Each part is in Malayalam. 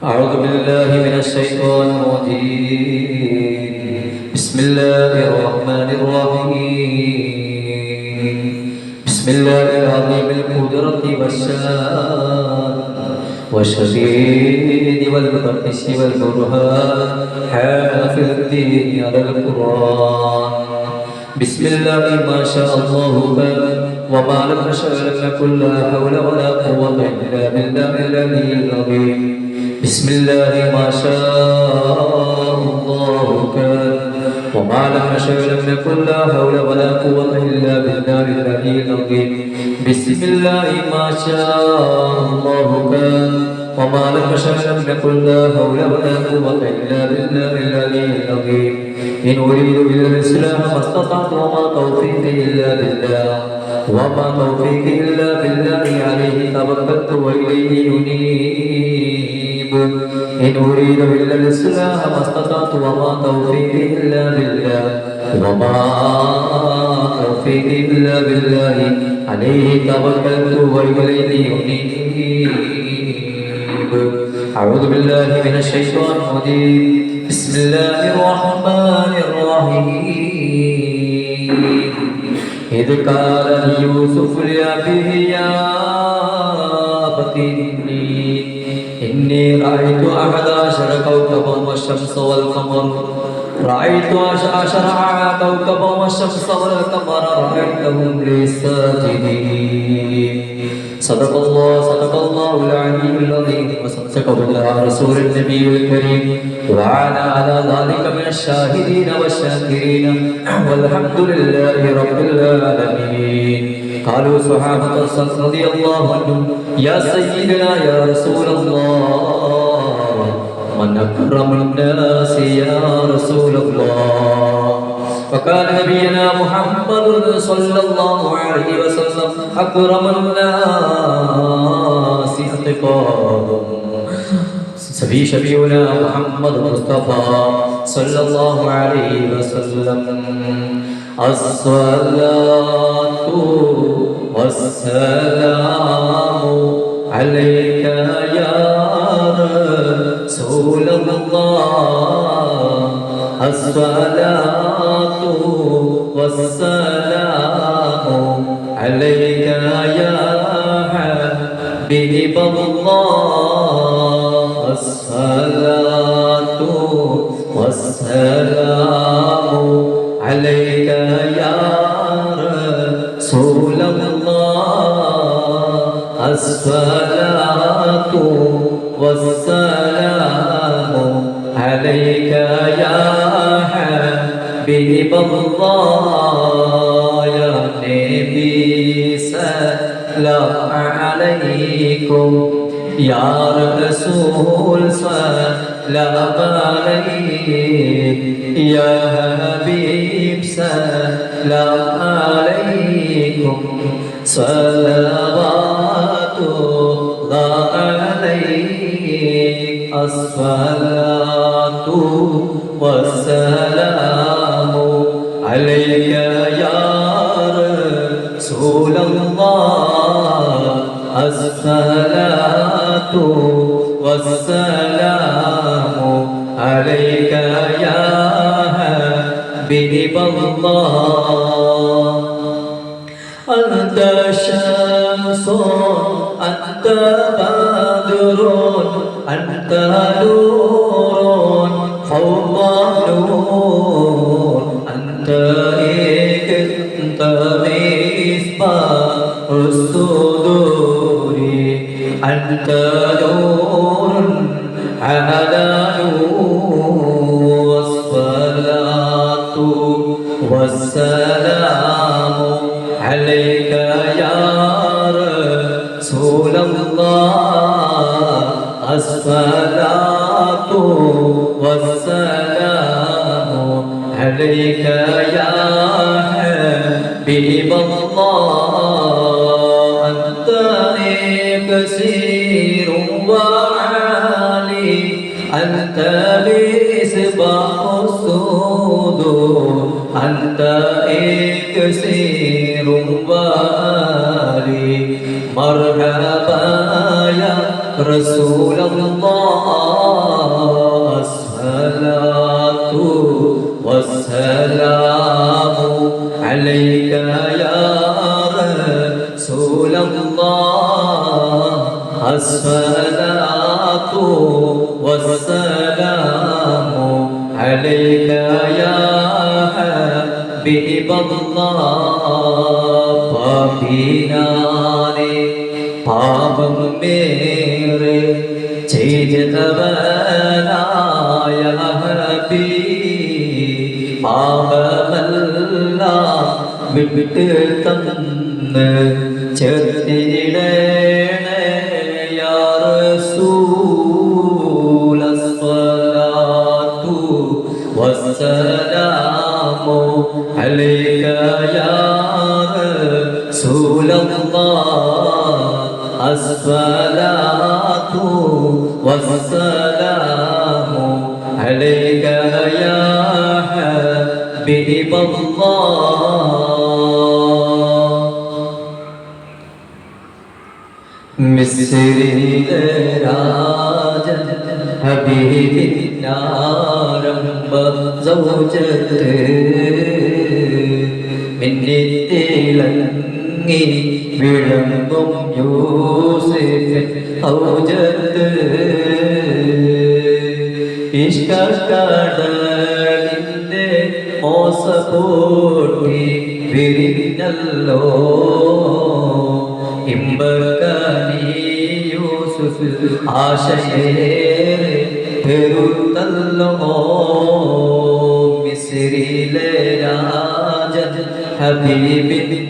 أعوذ بالله من الشيطان الرجيم. بسم الله الرحمن الرحيم. بسم الله العظيم القدرة والشان والشديد والبطش والبرهان حافظ الدين على القرآن. بسم الله ما شاء الله كان وما لم يشأ لم يكن لا حول ولا قوة إلا بالله العلي العظيم. بسم الله ما شاء الله كان وما لم يشأ لم يكن لا حول ولا قوة إلا بالله العلي العظيم. بسم الله ما شاء الله كان وما لم يشأ لم يكن لا حول ولا قوة إلا بالله العلي العظيم. إن أريد إلا الإسلام ما استطعت وما توفيقي إلا بالله عليه توكلت وإليه أنيب. إن أريد إلا الإصلاح ما استطعت وما توفيقي إلا بالله عليه توكلت وإليه أنيب. أعوذ بالله من الشيطان الرجيم. بسم الله الرحمن الرحيم. إذ قال يوسف لأبيه يا أبت إني رأيت 11 كوكبا والشمس والقمر رأيتهم لي ساجدين. صدق الله العلي العظيم. وصدق بالله رسول النبي الكريم وعلى على ذلك من الشاهدين والشاكرين والحمد لله رب العالمين. قالوا صحابة رضي الله عنهم يا سيدنا يا رسول الله من أكرم الناس يا رسول الله. فقال نبينا محمد صلى الله عليه وسلم أكرم الناس أتقاهم. شفيعنا محمد مصطفى صلى الله عليه وسلم. الصلاة والسلام عليك يا رسول الله. الصلاة والسلام عليك يا حبيب الله. الصلاة والسلام عليك يا رسول الله. الصلاة والسلام عليك يا حبيب الله. يا نبي سلام عليكم يا رسول سلام عليك يا حبيب سلام عليكم صلوات الله عليك. الصلاة والسلام عليك يا رسول الله. الصلاة والسلام عليك يا حبيب الله. أنت شمس أنت بدر أنت نور فوق نور. أنت مصباح الصدور. أنت نور على نور. الصلاة والسلام عليك يا رسول الله. الصلاة والسلام عليك يا حبيب الله. أنت كثير وعالي أنت مصباح الصدور. أنت كثير وعالي مرحبا يا رسول الله الصلاة والسلام عليك يا رسول الله الصلاة والسلام عليك يا حبيب الله പാപിനാനെ പാപം മേറെ ചെയ്തവനായ ഹബീബ് പാപമെല്ലാം വിട്ട് തന്ന് ചേർത്തിടണേ യാ റസൂൽ അസ്സലാത്തു വസ്സലാമു അലൈക യാ رسول الله الصلاة والسلام عليك يا حبيب الله മിസ്രിലെ രാജൻ ഹബീബിനാരംഭ സൗജത്ത് മിന്നിത്തിളങ്ങി വിളങ്ങും യൂസുഫിൻ ഔജത്ത് ഇഷ്കക്കടലിന്റെ മോസപൂട്ടി വിരിഞ്ഞല്ലോ ഇമ്പക്കനി യൂസുഫ് ആശയേറെ പെരുത്തല്ലോ മിസ്രിലെ രാജൻ ഹബീബിനാരംഭ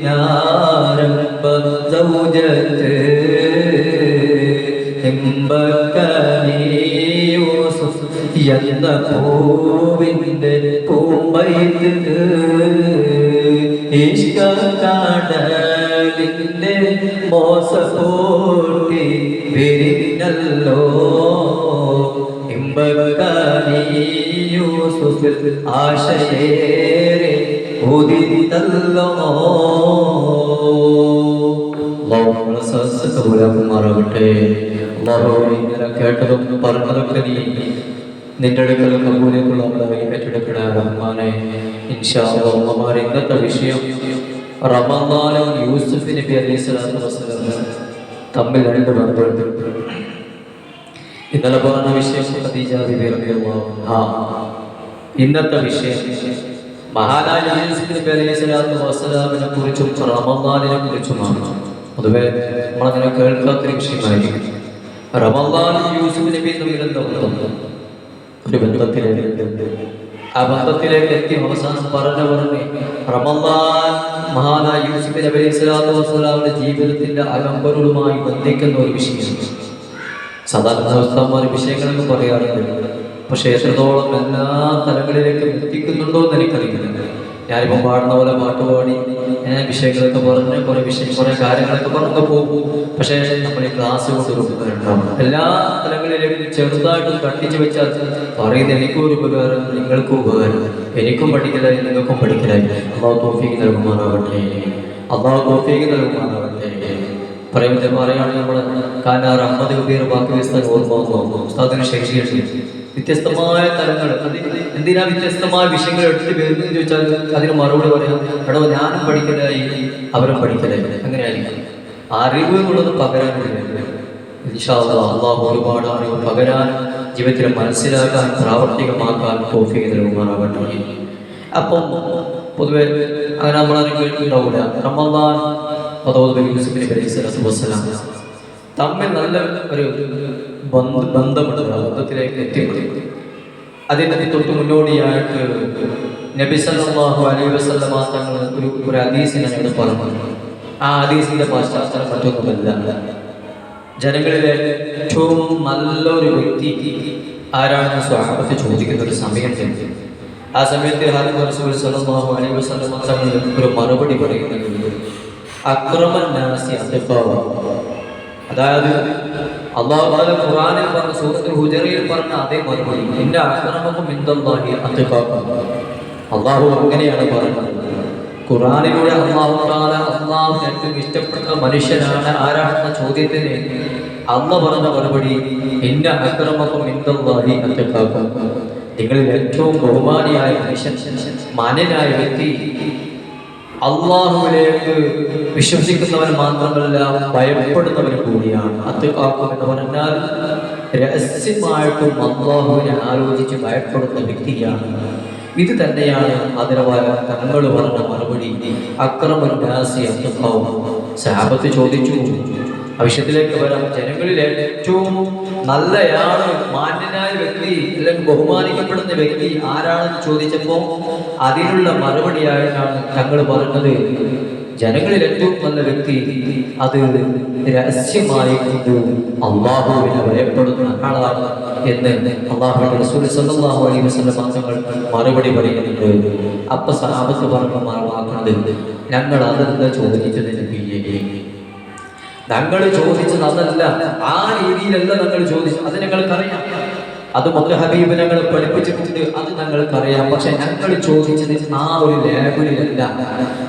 സൗജത്ത് ഇമ്പക്കനി യൂസുഫ് എന്ന പൂവിൻ്റെ പൂമ്പൈത്ത് ഇഷ്കക്കടലിന്റെ മോസപൂട്ടി വിരിഞ്ഞല്ലോ ഇമ്പക്കനി യൂസുഫ് ആശയേറെ ഉദിത്തല്ലോ കബൂലാക്കുമാറാകട്ടെ. ഇങ്ങനെ കേട്ടതും പറഞ്ഞതൊക്കെ നീ നിന്റെ അടുക്കൽ കബൂലേക്കുള്ളവരായി ഏറ്റെടുക്കണേ റഹ്മാനെ. ഇൻഷാ അല്ലാഹ് ഇന്നത്തെ വിഷയം റമദാനും യൂസുഫ് നബി അലൈഹിസ്സലാത്തു വസ്സലാം തമ്മിൽ രണ്ട് ബന്ധമുണ്ട്. ഇന്നലെ പറഞ്ഞ വിഷയം ഖദീജ ബിബി റളിയല്ലാഹു അൻഹാ. ഇന്നത്തെ വിഷയം മഹാനായ യൂസുഫ് നബി അലൈഹിസ്സലാത്തു വസ്സലാമിനെ കുറിച്ചും റമദാനിനെ കുറിച്ചുമാണ്. പൊതുവെ നമ്മളങ്ങനെ കേൾക്കാത്തൊരു വിഷയമായിരിക്കും. റമദാനും യൂസുഫ് നബിയും തമ്മിൽ എന്താ ബന്ധം? ഒരു ബന്ധത്തിലേക്ക് ആ ബന്ധത്തിലേക്ക് എത്തി അവസാനം പറഞ്ഞ് റമദാൻ മഹാനായ യൂസുഫ് നബി അലൈഹിസ്സലാത്തു വസ്സലാമിന്റെ ജീവിതത്തിന്റെ അകമ്പരുമായി ബന്ധിക്കുന്ന ഒരു വിഷയം. സാധാരണ ഉസ്താദ്മാർ വിഷയങ്ങളൊക്കെ പറയാറുണ്ട്, പക്ഷെ എത്രത്തോളം എല്ലാ തലങ്ങളിലേക്കും എത്തിക്കുന്നുണ്ടോ എന്ന് എനിക്കറിയില്ല. ഞാനിപ്പോൾ പാടുന്ന പോലെ പാട്ടുപാടി വിഷയങ്ങളൊക്കെ പറഞ്ഞ് കുറേ കാര്യങ്ങളൊക്കെ പറഞ്ഞു പോകും. പക്ഷേ നമ്മൾ ഈ ക്ലാസ് കൊണ്ടുണ്ടാവും എല്ലാ തലങ്ങളിലേക്കും ചെറുതായിട്ടും തട്ടിച്ച് വെച്ചാൽ പറയുന്ന എനിക്കും ഒരു ഉപകാരം, നിങ്ങൾക്കും ഉപകാരം. എനിക്കും പഠിക്കലായി, നിങ്ങൾക്കും പഠിക്കലായി. അള്ളാഹു തൗഫീഖ് നൽകുമാറാകട്ടെ. അള്ളാഹു തൗഫീഖ് നൽകുമാറാകട്ടെ. പറയുകയാണെങ്കിൽ നമ്മൾ കാനാർ അഹമ്മദ് കബീർ പാകിസ്ഥാൻ ഓർമ്മ വന്നു. ഉസ്താദിന് ശേഷിയുണ്ട് വ്യത്യസ്തമായ തലങ്ങൾ. എന്തിനാ വ്യത്യസ്തമായ വിഷയങ്ങൾ എടുത്ത് വരുന്നതെന്ന് ചോദിച്ചാൽ അതിന് മറുപടി പറയാം. എടോ ഞാനും പഠിക്കലായി, അവരും പഠിക്കലായി. അങ്ങനെയായിരിക്കും. അറിവ് എന്നുള്ളത് പകരാനില്ല. ഇൻഷാ അല്ലാഹ് അള്ളാഹു ഒരുപാട് അറിവ് പകരാൻ, ജീവിതത്തിൽ മനസ്സിലാക്കാൻ, പ്രാവർത്തികമാക്കാൻ തൗഫീഖ് നൽകുമാറാകട്ടെ. അപ്പം പൊതുവെ അങ്ങനെ നമ്മളാരും കേട്ടിട്ടുണ്ടാവില്ല. റമദാൻ യൂസുഫ് നബി അലൈഹിസ്സലാത്തു വസ്സലാം തമ്മിൽ നല്ല ഒരു ബന്ധമുണ്ട്. ബന്ധത്തിലേക്ക് എത്തിപ്പെടും. അതിൻ്റെ തൊട്ട് മുന്നോടിയായിട്ട് നബി സല്ലല്ലാഹു അലൈഹി വസല്ലമ തങ്ങൾ ഒരു ഹദീസിനെ ഞങ്ങൾ പറഞ്ഞു. ആ ഹദീസിന്റെ പശ്ചാത്തലം മറ്റൊന്നുമല്ല, ജനങ്ങളിലെ ഏറ്റവും നല്ലൊരു വ്യക്തി ആരാണെന്ന് സ്വഹാബത്ത് ചോദിക്കുന്ന ഒരു സമയത്തുണ്ട്. ആ സമയത്ത് റസൂൽ സല്ലല്ലാഹു അലൈഹി വസല്ലമ തങ്ങൾ ഒരു മറുപടി പറയുന്നുണ്ട്. അക്രമൻ നാസി അത്ഖാവ. അതായത് അല്ലാഹു തആല ഖുർആനിൽ പറഞ്ഞ സൂറത്തുൽ ഹുജറിൽ പറഞ്ഞ അതേ മറുപടി. ഇന്ന അക്രമകും ഇൻദല്ലാഹി അത്ഖാക്കും. അല്ലാഹു അങ്ങനെയാണ് പറയുന്നത് ഖുർആനിലൂടെ. അല്ലാഹു തആല ഏറ്റവും ഇഷ്ടപ്പെട്ട മനുഷ്യനാണ് ആരാണെന്ന ചോദ്യത്തിന് അള്ളാഹ് പറഞ്ഞ മറുപടി ഇന്ന അക്രമക്കും ഇൻദല്ലാഹി അത്ഖാക്കും. നിങ്ങളിൽ ഏറ്റവും ബഹുമാനിയായ മനുഷ്യൻ, മാന്യനായ വ്യക്തി അള്ളാഹുവിലേക്ക് വിശ്വസിക്കുന്നവൻ മാത്രമല്ല ഭയപ്പെടുന്നവൻ കൂടിയാണ്. അത്ഖാക്കും എന്ന് പറഞ്ഞാൽ രഹസ്യമായിട്ടും അള്ളാഹുവിനെ ആലോചിച്ച് ഭയപ്പെടുന്ന വ്യക്തിയാണ്. ഇത് തന്നെയാണ് ആദരവായ തങ്ങൾ പറഞ്ഞ മറുപടി. സഹാബത്ത് ചോദിച്ചു, ആവശ്യത്തിലേക്ക് വരാം, ജനങ്ങളിൽ ഏറ്റവും നല്ലയാള്, മാന്യനായ വ്യക്തി അല്ലെങ്കിൽ ബഹുമാനിക്കപ്പെടുന്ന വ്യക്തി ആരാണെന്ന് ചോദിച്ചപ്പോൾ അതിനുള്ള മറുപടിയായിട്ടാണ് തങ്ങൾ പറഞ്ഞത്, ജനങ്ങളിൽ ഏറ്റവും നല്ല വ്യക്തി അത് രഹസ്യമായി കൊണ്ട് അള്ളാഹുവിനെ ഭയപ്പെടുന്ന ആളാണ് എന്ന് അള്ളാഹുവിന്റെ റസൂൽ സല്ലല്ലാഹു അലൈഹി വസല്ലം തങ്ങൾ മറുപടി പറയുന്നുണ്ട്. അപ്പൊ സഹാബത്ത് പറഞ്ഞു മാറുന്നത്, ഞങ്ങൾ അതെന്താ ചോദിച്ചത് നബിയേ? ഞങ്ങൾ ചോദിച്ചത് അതല്ല, ആ രീതിയിലല്ല ഞങ്ങൾ ചോദിച്ചത്. അത് ഞങ്ങൾക്കറിയാം, അത് മുഹമ്മദ് ഹബീബ് ഞങ്ങൾ പഠിപ്പിച്ചിട്ടുണ്ട്, അത് ഞങ്ങൾക്കറിയാം. പക്ഷെ ഞങ്ങൾ ചോദിച്ചത് ആ ഒരു ലേബലിലല്ല,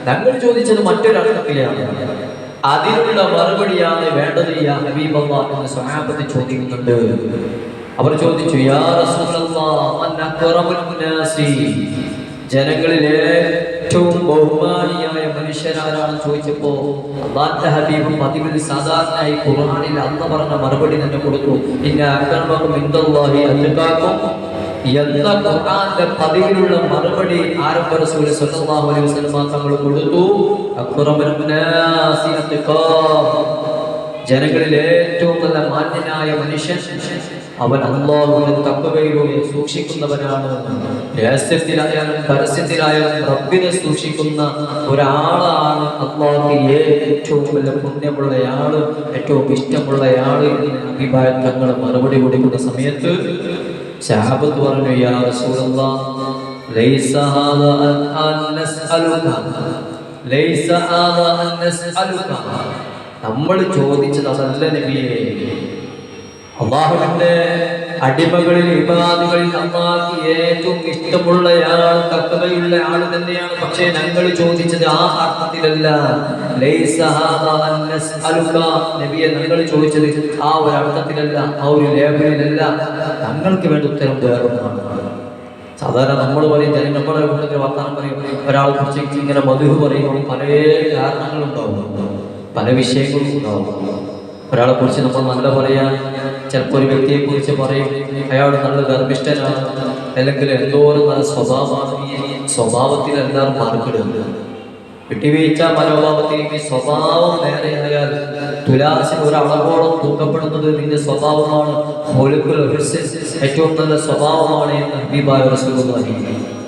ഞങ്ങൾ ചോദിച്ചത് മറ്റൊരർത്ഥത്തിലാണ്. അതിനുള്ള മറുപടിയാണ് വേണ്ടത് യാ ഹബീബല്ലാഹ് എന്ന് സ്വഹാബത്ത് ചോദിക്കുന്നുണ്ട്. അവർ ചോദിച്ചു, യാ റസൂലല്ലാഹ് മൻ അക്റമുൻ നാസി, ജനങ്ങളിൽ ഏറ്റവും ബഹുമാനിയായ മനുഷ്യരാരാണെന്ന് ചോദിച്ചപ്പോ അല്ലാഹുവിന്റെ ഹബീബ് പതിവിൽ സാധാരണയായി ഖുർആനിൽ അല്ലാഹ് പറഞ്ഞ മറുപടി തന്നെ കൊടുത്തു, ഇന്ന അക്രമക്കും ഇൻദല്ലാഹി അത്ഖാക്കും എന്ന ഖുർആന്റെ പതിവിലുള്ള മറുപടി ആരംഭ റസൂൽ സല്ലല്ലാഹു അലൈഹി വസല്ലം തങ്ങൾ കൊടുത്തു. അക്റമുൻ നാസി അത്ഖാം, ജനങ്ങളിൽ ഏറ്റവും നല്ല മാന്യനായ മനുഷ്യൻ അവൻ അല്ലാഹുവിനെ തഖ്വയോടെ സൂക്ഷിക്കുന്നവനാണ്. രഹസ്യത്തിലായാലും പരസ്യത്തിലായാലും റബ്ബിനെ സൂക്ഷിക്കുന്ന ഒരാളാണ് അല്ലാഹുവിന് ഏറ്റവും വലിയ പുണ്യമുള്ളയാള്, ഏറ്റവും ഇഷ്ടമുള്ളയാള് എന്ന് അഭിപ്രായ തങ്ങൾ മറുപടി കൊടുക്കുന്ന സമയത്ത് സഹാബത്ത് പറഞ്ഞു, യാ റസൂലല്ലാഹ് ലൈസ ഹാദാ അൻ നസ്അലുക, ലൈസ ഹാദാ അൻ നസ്അലുക, നമ്മൾ ചോദിച്ചത് അതല്ല നബിയേ. അള്ളാഹുവിന്റെ അടിമകളിൽ ഇബാദുകളിൽ അള്ളാഹുക്ക് ഏറ്റവും ഇഷ്ടമുള്ളയാൾ തഖ്വയുള്ള ആൾ തന്നെയാണ്. പക്ഷേ ഞങ്ങൾ ചോദിച്ചത് ആ അർത്ഥത്തിലല്ല. ലൈസ ഹാദാ അൻ നസ്അലുക, നബിയെ ഞങ്ങൾ ചോദിച്ചത് ആ ഒരു അർത്ഥത്തിലല്ല, ആ ഒരു ലേബലിലല്ല. ഞങ്ങൾക്ക് വേണ്ട ഉത്തരം വേറൊന്നാണ്. സാധാരണ നമ്മൾ പറയും, ജനങ്ങളുടെ കൂട്ടത്തിൽ വർത്താനം പറയും, ഒരാളെ കുറിച്ച് ഇങ്ങനെ മധു പറയുമ്പോൾ പല കാരണങ്ങളുണ്ടാവും, പല വിഷയങ്ങളും ഉണ്ടാവും. ഒരാളെ കുറിച്ച് നമ്മൾ നല്ല പറയാൻ, ചിലപ്പോൾ ഒരു വ്യക്തിയെ കുറിച്ച് പറയും അയാൾ നല്ല ഗർഭിഷ്ഠനാണ്, അല്ലെങ്കിൽ എന്തോരം നല്ല സ്വഭാവമാണ്. ഈ സ്വഭാവത്തിൽ എല്ലാവരും മാർക്കിടുക, വിട്ടുവീഴ്ച മനോഭാവത്തിൽ ഈ സ്വഭാവം നേരെയായാൽ തുലാസിന് ഒരളവോളം തൂക്കപ്പെടുന്നത് നിന്റെ സ്വഭാവമാണ്. ഏറ്റവും നല്ല സ്വഭാവമാണ് എന്ന് ഹബീബായ റസൂലുള്ളാഹി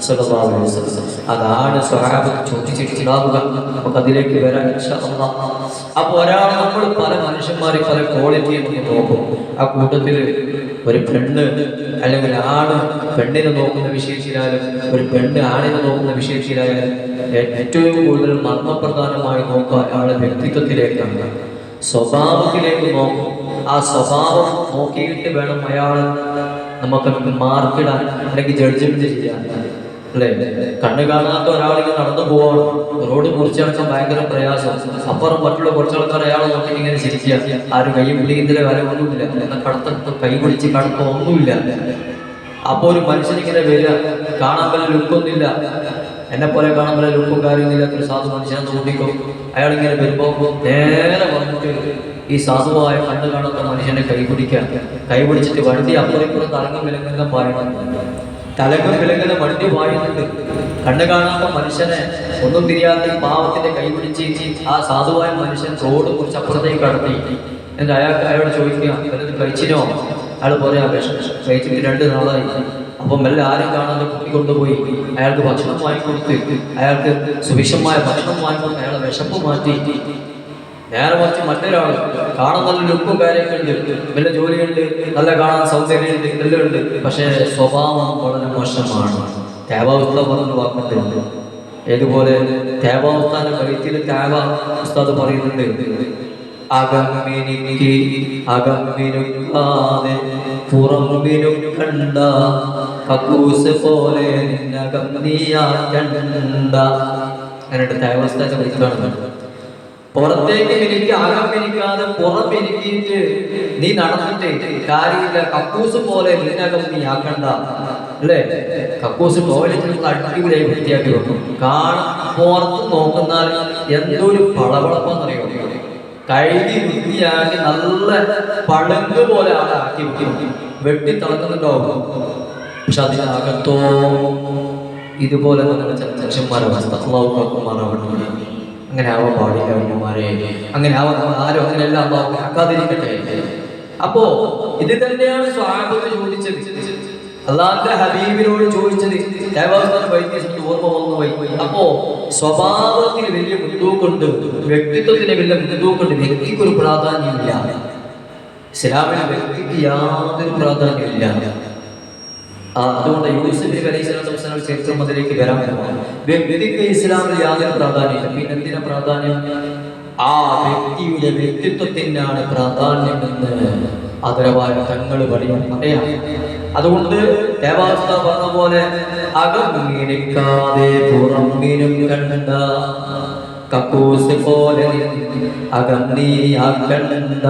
സ്വല്ലല്ലാഹു അലൈഹി വസല്ലം. അതാണ് സ്വഹാബത്ത് ചോദിച്ചിട്ടുണ്ടാവുക. നമുക്ക് അതിലേക്ക് വരാം ഇൻഷാ അല്ലാഹ്. അപ്പൊ ഒരാൾ, നമ്മൾ പല മനുഷ്യന്മാരെ പല ക്വാളിറ്റിയെ നോക്കും. ആ കൂട്ടത്തിൽ ഒരു പെണ്ണ് അല്ലെങ്കിൽ ആണ് പെണ്ണിനെ നോക്കുന്ന വിഷയത്തിലായാലും ഒരു പെണ്ണ് ആണിനെ നോക്കുന്ന വിഷയത്തിലായാലും ഏറ്റവും കൂടുതൽ മർമ്മപ്രധാനമായി നോക്കുക അയാളുടെ വ്യക്തിത്വത്തിലേക്കാണ്, സ്വഭാവത്തിലേക്ക് നോക്കും. ആ സ്വഭാവം നോക്കിയിട്ട് വേണം അയാൾ നമുക്ക് മാർക്കിടാൻ അല്ലെങ്കിൽ ജഡ്ജ്മെന്റ് ചെയ്യാൻ, അല്ലേ? കണ്ണ് കാണാത്ത ഒരാളിങ്ങനെ നടന്നു പോവാണ്, റോഡ് മുറിച്ചടക്കാൻ ഭയങ്കര പ്രയാസം. അപ്പുറം മറ്റുള്ള കുറച്ച് ആൾക്കാർ അയാളെ നോക്കി ഇങ്ങനെ ചിരിക്കുക, ആരും കൈ പിടിക്കുന്നതിലെ കാര്യമൊന്നുമില്ല, എന്നാൽ കടത്ത കൈ പിടിച്ച് കടത്ത ഒന്നുമില്ല. അപ്പൊ ഒരു മനുഷ്യനിങ്ങനെ വരിക, കാണാൻ വല്ല ലുക്കൊന്നുമില്ല, എന്നെ പോലെ കാണാൻ വല്ല ലുക്കും കാര്യമൊന്നുമില്ലാത്തൊരു സാധു മനുഷ്യനെ നോക്കിക്കും. അയാളിങ്ങനെ വരുമ്പോൾ നേരെ വന്നിട്ട് ഈ സാധുവായ കണ്ണ് കാണുന്ന മനുഷ്യനെ കൈ പിടിച്ചിട്ട് വണ്ടി അപ്പുറം തലങ്ങും വിലങ്ങുന്ന പായണം, തലങ്ങും വിലങ്ങുന്ന വണ്ടി പായുന്നുണ്ട്. കണ്ണ് കാണാത്ത മനുഷ്യനെ ഒന്നും തിരിയാത്ത പാവത്തിന്റെ കൈ പിടിച്ച് ആ സാധുവായ മനുഷ്യൻ റോഡ് കുറിച്ച് അപ്പുറത്തേക്ക് കടത്തി. എന്നിട്ട് അയാളോട് ചോദിക്കുക, വല്ലത് കഴിച്ചിനോ? അയാൾ പറയാ, കഴിച്ചിട്ട് 2 നാളായി. അപ്പം മെല്ലെ ആരും കാണാതെ കൂട്ടിക്കൊണ്ടുപോയി അയാൾക്ക് ഭക്ഷണം വാങ്ങിക്കൊടുത്ത്, അയാൾക്ക് സുഭിക്ഷമായ ഭക്ഷണം വാങ്ങിക്കൊടുത്ത് അയാളെ വിശപ്പ് മാറ്റി. നേരെ മറിച്ച് മറ്റൊരാൾ കാണാൻ നല്ല ലുക്കും കാര്യമൊക്കെ ഉണ്ട്, വല്ല ജോലിയുണ്ട്, നല്ല കാണാൻ സൗന്ദര്യമുണ്ട്, എല്ലാം ഉണ്ട്, പക്ഷേ സ്വഭാവം വളരെ മോശമാണ്. തേവാവസ്ഥ പറഞ്ഞ വാക്കുന്നുണ്ട്. ഏതുപോലെ തേവാവസ്ഥാന്റെ കഴുത്തിൽ തേവ ഉസ്താദ് പറയുന്നുണ്ട്, അകമ്മിനിക്ക് അകമ്മിനുക്കാതെ പുറമ്പിനും കണ്ട കക്കൂസ് പോലെ നിന്നകം നീയാക്കണ്ട. എന്നിട്ട് തേവാവസ്ഥ വിളിക്കുകയാണ്, പുറത്തേക്ക് എനിക്ക് അകം എനിക്കാതെ പുറം എനിക്കിട്ട് നീ നടന്നിട്ട് കാര്യമില്ല. കക്കൂസ് പോലെ ഇതിനകം നീ ആക്കണ്ട അല്ലേ? കക്കൂസ് ടോയ്ലറ്റിൽ അടിപൊളിയായി വൃത്തിയാക്കി വെക്കും. പുറത്ത് നോക്കുന്നാൽ എന്തൊരു പളവളപ്പെന്നറിയോ, കഴുകി വൃത്തിയാക്കി നല്ല പളുങ്ക് പോലെ ആക്കി വെട്ടി തിളക്കുന്നുണ്ടാവും. പക്ഷെ അതിനകത്തോ ഇതുപോലെ നമ്മുടെ ചർച്ചന്മാരവസ്ഥ അങ്ങനെ ആവാൻ പാടില്ല. അമ്മമാരെ അങ്ങനെ ആവാൻ ആരും അങ്ങനെയെല്ലാം ആക്കാതിരിക്കട്ടെ. അപ്പോ ഇത് തന്നെയാണ് സ്വഹാബത്ത് ചോദിച്ചത്, അള്ളാഹുവിന്റെ ഹബീബിനോട് ചോദിച്ചത്. ഓർമ്മ വന്നുപോയി. അപ്പോ സ്വഭാവത്തിന് വലിയ മുൻതൂക്കുണ്ട്, വ്യക്തിത്വത്തിന് വലിയ മുൻതൂക്കുണ്ട്. വ്യക്തിക്കൊരു പ്രാധാന്യമില്ല ഇസ്ലാമിന്, വ്യക്തിക്ക് യാതൊരു പ്രാധാന്യമില്ല. അതുകൊണ്ട് യൂസുഫ് നബി അലൈഹിസ്സലാത്തു വസ്സലാം ചരിത്രം അതിലേക്ക് വരാൻ വ്യക്തിക്ക് ഇസ്ലാമിൽ യാതൊരു പ്രാധാന്യമില്ല. പിന്നെ എന്തിനാ പ്രാധാന്യം? ആ വ്യക്തിയുടെ വ്യക്തിത്വത്തിനാണ് പ്രാധാന്യമെന്ന് ആദരവായ തങ്ങൾ പറയാം. അതുകൊണ്ട് ദേവാസ്ത പറഞ്ഞ പോലെ അകമിനിക്കാതെ പുറമിനും കണ്ട കക്കൂസ് പോലെ അകന്നീയാക്കണ്ട.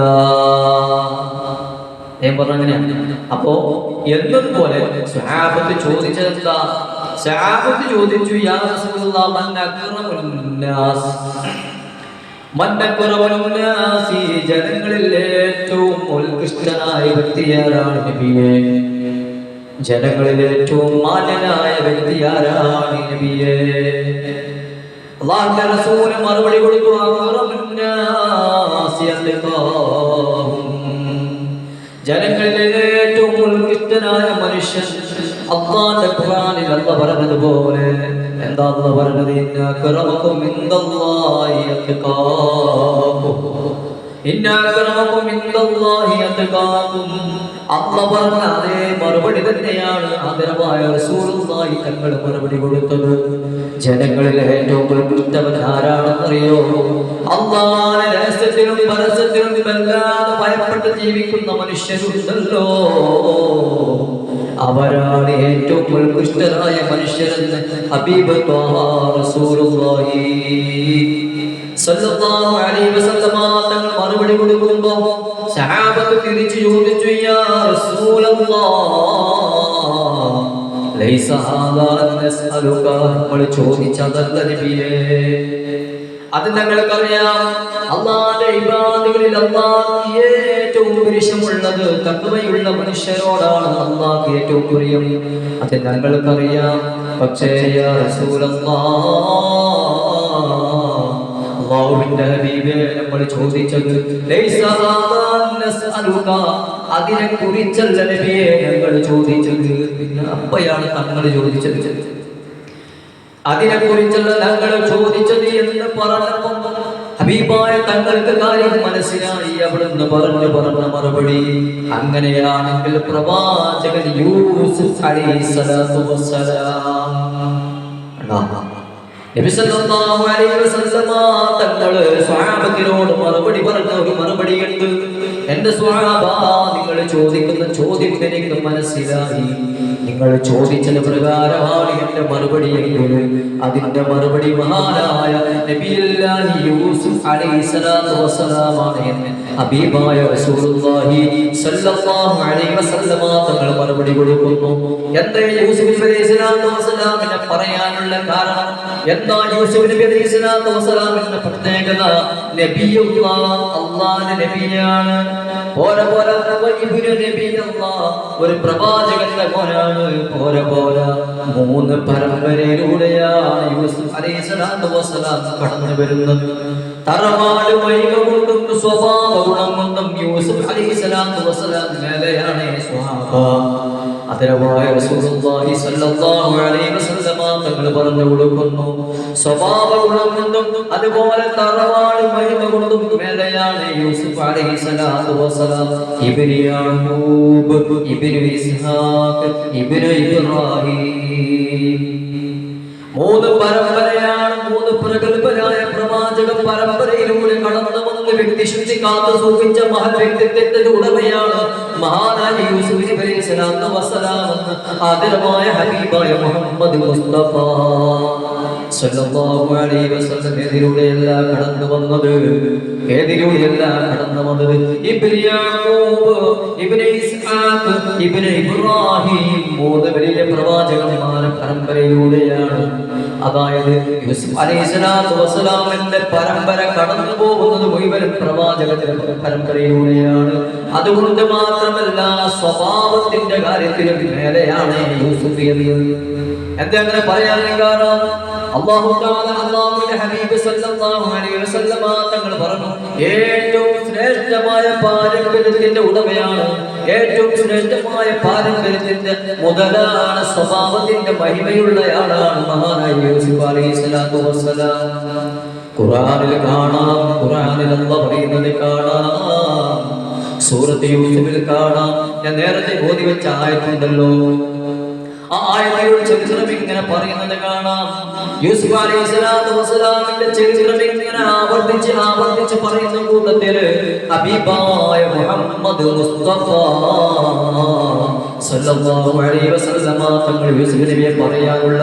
ഞാൻ പറഞ്ഞങ്ങനെയാണ്. അപ്പോ എന്നതുപോലെ സ്വഹാബത്ത് ചോദിച്ചതെന്താ? സ്വഹാബത്ത് ചോദിച്ചു, യാ റസൂലല്ലാഹ് മൻ അക്റമുൻ നാസ്, മൻ അക്റമുൻ നാസി, ജനങ്ങളിൽ ഏറ്റവും ഉത്കൃഷ്ടനായ വ്യക്തി ആരാണ് നബിയേ? ജനങ്ങളിൽ ഏറ്റവും മാന്യനായ വ്യക്തി ആരാണ് നബിയേ? അല്ലാഹുവിന്റെ റസൂൽ മറുപടി കൊടുത്തു, അക്റമുൻ നാസി അൽഖാഹും, ജനങ്ങളിലെ ഏറ്റവും ഉത്കൃഷ്ടനായ മനുഷ്യൻ. അല്ലാഹുവിന്റെ ഖുർആനിൽ അല്ലാഹു പറഞ്ഞതുപോലെ എന്താ അല്ലാഹു പറഞ്ഞത്? ഇന്ന അക്റമകും ഇൻദല്ലാഹി അത്ഖാകും, ഇന്ന അക്റമകും ഇൻദല്ലാഹി അത്ഖാകും. അല്ലാഹു പറഞ്ഞ അതേ മറുപടി തന്നെയാണ് ആദരവായ റസൂലുള്ളാഹി തങ്ങൾ മറുപടി കൊടുത്തത്. ജനങ്ങളിലെ ഏറ്റവും ഉത്കൃഷ്ടവൻ ആരാണെന്നറിയോ? അല്ലാഹുവിനെ രഹസ്യത്തിലും പരസ്യത്തിലും വല്ലാതെ ഭയപ്പെട്ട് ജീവിക്കുന്ന മനുഷ്യരുണ്ടല്ലോ, അവരാണ് ഏറ്റവും ഉത്കൃഷ്ടരായ മനുഷ്യരെന്ന് ഹബീബ് ത്വാഹ റസൂലുള്ളാഹി സ്വല്ലല്ലാഹു അലൈഹി വസല്ലമ തങ്ങൾ മറുപടി കൊടുക്കുമ്പോൾ സഹാബത്ത് തിരിച്ചു ചോദിച്ചു, യാ റസൂലല്ലാഹ് ലൈസ ഹാദാ നസ്അലുക, നമ്മൾ ചോദിച്ചതല്ല നബിയേ. അത് ഞങ്ങൾക്കറിയാം, അല്ലാഹുവിന്റെ ഇബാദുകളിൽ അല്ലാഹുവിന് ഏറ്റവും പ്രിയമുള്ളത് തഖ്വയുള്ള മനുഷ്യരോടാണ് അല്ലാഹുവിന് ഏറ്റവും പ്രിയം. അത് ഞങ്ങൾക്കറിയാം. പക്ഷേ യാ റസൂലല്ലാഹ്, അല്ലാഹുവിന്റെ ഹബീബേ, നമ്മൾ ചോദിച്ചത് ലൈസ ഹാദാ നസ്അലുക, അതിനെ കുറിച്ചല്ല നബിയേ ഞങ്ങൾ ചോദിച്ചത്. പിന്നെ അപ്പയാണ് തങ്ങൾ ചോദിച്ചത്, അതിനെ കുറിച്ചുള്ള ഞങ്ങൾ ചോദിച്ചത് എന്ന് പറഞ്ഞപ്പോൾ ഹബീബായ തങ്ങൾക്ക് കാര്യം മനസ്സിലായി. അവിടുന്ന് പറഞ്ഞ മറുപടി, അങ്ങനെയാണെങ്കിൽ പ്രവാചകൻ യൂസുഫ് അലൈഹിസ്സലാത്തു വസ്സലാം, നബി സല്ലല്ലാഹു അലൈഹി വസല്ലമ തങ്ങൾ സ്വഹാബത്തിനോട് മറുപടി പറഞ്ഞ ഒരു മറുപടിയുണ്ട്. എന്റെ സ്വഹാബ, നിങ്ങൾ ചോദിക്കുന്ന ചോദ്യം എനിക്ക് മനസ്സിലായി. നിങ്ങൾ ചോദിച്ചത് പ്രകാരമാണ് എന്റെ മറുപടി എങ്കിൽ അതിന്റെ മറുപടി മഹാനായ നബിയുല്ലാഹി യൂസുഫ് അലൈഹിസ്സലാത്തു വസ്സലാമാണ് എന്ന് ഹബീബായ റസൂലുള്ളാഹി സ്വല്ലല്ലാഹു അലൈഹി വസല്ലമ തങ്ങൾ മറുപടി കൊടുക്കുന്നു. എന്താ യൂസുഫ് അലൈഹിസ്സലാത്തു വസ്സലാമിനെ പറയാനുള്ള കാരണം? എന്താ യൂസുഫ് നബി അലൈഹിസ്സലാത്തു വസ്സലാമിന്റെ പ്രത്യേകത? നബിയുല്ലാഹ്, അല്ലാഹുവിന്റെ നബിയാണ്. ഒരു പ്രവാചകന്റെ മോനാണ്. മൂന്ന് പരമ്പരയിലൂടെയാണ് യൂസുഫ് അലൈഹിസ്സലാത്തു വസ്സലാം കടന്നു വരുന്നത്. തറവാട് വൈക കൊണ്ടും സ്വഭാവ ഗുണം കൊണ്ടും യൂസുഫ് അലൈഹിസ്സലാത്തു വസ്സലാം മേലെയാണ് സ്വഹാബ. ആദരവായ റസൂലുള്ളാഹി സ്വല്ലല്ലാഹു അലൈഹി വസല്ലമ തങ്ങൾ പറഞ്ഞു കൊടുക്കുന്നു, സ്വഭാവ ഗുണം കൊണ്ടും അതുപോലെ തറവാട് വൈക കൊണ്ടും മേലെയാണ് യൂസുഫ് അലൈഹിസ്സലാത്തു വസ്സലാം. ഇബ്നു യാഊബ്, ഇബ്നു ഇസ്ഹാഖ്, ഇബ്നു ഇബ്രാഹിം, മൂന്ന് പരമ്പരയാണ്. മൂന്ന് പ്രഗത്ഭരായ പ്രവാചക പരമ്പരയിലൂടെ കടന്നു വന്ന വ്യക്തിശുദ്ധി കാത്തു സൂക്ഷിച്ച മഹൽ വ്യക്തിത്വത്തിന്റെ ഉടമയാണ് മഹാനായ യൂസുഫ് നബി അലൈഹിസ്സലാത്തു വസ്സലാം. ആദരവായ ഹബീബായ മുഹമ്മദ് മുസ്തഫ സല്ലല്ലാഹു അലൈഹി വസല്ലം ഏതിലൂടെയല്ല കടന്നു വന്നത്? ഏതിലൂടെയല്ല കടന്നു വന്നത്? ഇബ്നു യാഖൂബ്, ഇബ്നു ഇസ്ഹാഖ്, ഇബ്നു ഇബ്രാഹിം, മൂന്ന് വലിയ പ്രവാചകന്മാരുടെ പരമ്പരയിലൂടെയാണ്. അതായത് യൂസുഫ് അലൈഹിസ്സലാത്തു വസ്സലാമിന്റെ പരമ്പര കടന്നു പോകുന്നത് മുഴുവനും പ്രവാചകന്റെ പരമ്പരയിലൂടെയാണ്. അതുകൊണ്ട് മാത്രമല്ല, സ്വഭാവത്തിന്റെ കാര്യത്തിലും മേലെയാണ് യൂസുഫ് എന്ന്. എന്താ അങ്ങനെ പറയാൻ കാരണം? അല്ലാഹു തആല അല്ലാഹുവിന്റെ ഹബീബ് സല്ലല്ലാഹു അലൈഹി വസല്ലമ തങ്ങൾ പറഞ്ഞു, ഏറ്റവും ശ്രേഷ്ഠമായ പാരമ്പര്യത്തിന്റെ ഉടമയാണ്, ഏറ്റവും ശ്രേഷ്ഠമായ പാരമ്പര്യത്തിന്റെ മുതലാണ്, സ്വഭാവത്തിന്റെ മഹിമയുള്ളയാളാണ് മഹാനായ യൂസുഫ് അലൈഹിസ്സലാത്തു വസ്സലാം. ഖുർആനിൽ കാണാം, ഖുർആനിൽ അല്ലാഹു പറയുന്നത് കാണാം, സൂറത്ത് യൂസുഫിൽ കാണാം. ഞാൻ നേരത്തെ ഓതി വെച്ച ആയത്തുണ്ടല്ലോ, ആ ആയത്തുകളുടെ ചരിത്രം ഇങ്ങനെ പറയുന്നത് കാണാം. യൂസുഫ് അലൈഹിസ്സലാത്തു വസ്സലാമിന്റെ ചരിത്രം ഇങ്ങനെ ആവർത്തിച്ച് പറയുന്ന കൂട്ടത്തില് ഹബീബായ മുഹമ്മദ് മുസ്തഫ സല്ലല്ലാഹു അലൈഹി വസല്ലമ തങ്ങൾ യൂസുഫ് നബിയെ പറയാനുള്ള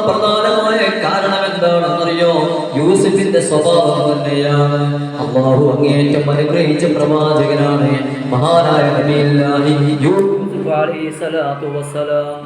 പ്രധാനമായ കാരണം എന്താണെന്നറിയോ? യൂസുഫിന്റെ സ്വഭാവം തന്നെയാണ്. അല്ലാഹു അങ്ങേയറ്റം അനുഗ്രഹിച്ച പ്രവാചകനാണ് മഹാനായ നബിയുല്ലാഹി യൂസുഫ് അലൈഹിസ്സലാത്തു വസ്സലാം.